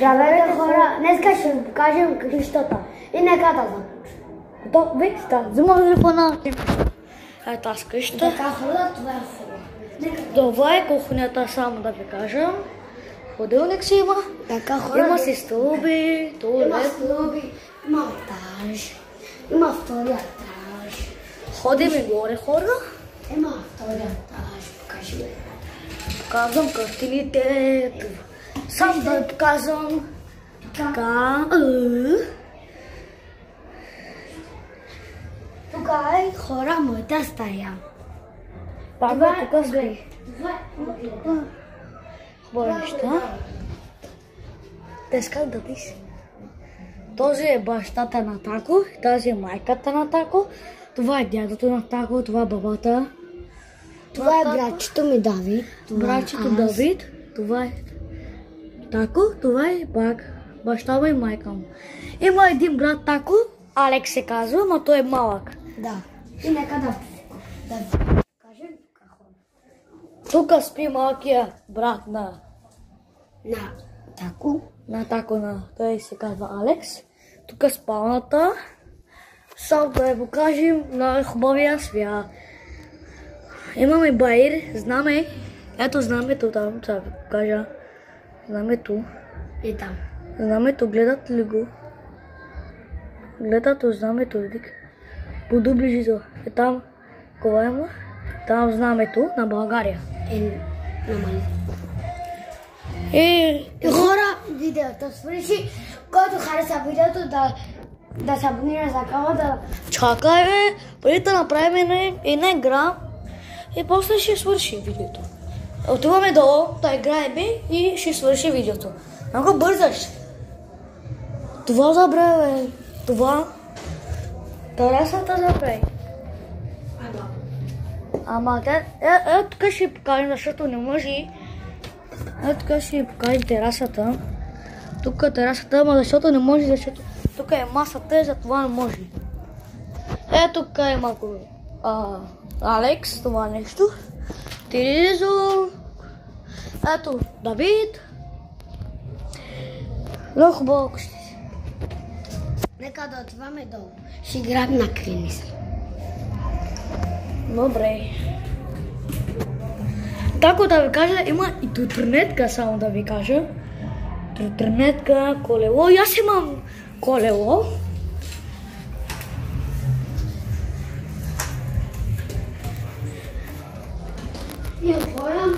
Здравейте хора, днеска ще ви покажем къщата и нека да започнем. Ви сте, взема телефона. Ето аз къща. Така хора, това е хора. Това е кухнята, само да ви кажа. Ходилник си има. Така хора. Има си стълби, туалет. Има стълби, има етаж, има втори етаж. Ходим и горе хора. Има втори етаж, покажи ми. Показвам картините. Сам да ви показвам. Така. Тук е хора, моята стая. Папа тук спи. Хубави неща. Днеска да ти си. Този е бащата на Тако, тази е майката на Тако, това е дядото на Тако, това е бабата. Това е братчето ми Давид. Братчето Давид, това е Тако, това е пак баща му и майка му. Има един брат Тако, Алекс се казва, но той е малък. Да. И нека да кажем тук хора. Тук спи малкия брат на Тако. той се казва Алекс. Тук е спалната. Само да я покажем на хубавия свят. Имаме баир, знаме. Ето знамето там, сега ви покажа. Знамето. И там. Знамето, гледат ли го? Гледате знамето, видик. Буду близо. Е там, кога има? Там знамето на България. Намали. И Хора, видеото свърши. Който хареса видеото да се абонира за канала, да... чакай, преди да направим една игра и после ще свърши видеото. Отиваме долу, да играем и ще свърши видеото. Много бързаш. Това забравя, това. Терасата забравя. Ама тук ще покажем, защото не може. Тук ще покажем терасата. Тук е терасата, ама защото не може, защото тук е масата и затова не може. Тук е малко Алекс, това нещо. Терезо. Ето Давид. Много хубаво ще си. Нека да отиваме долу. Ще играем на крилица. Добре. Тако да ви кажа, има и турнетка, само да ви кажа. Турнетка, колело. И аз имам колело. И хора,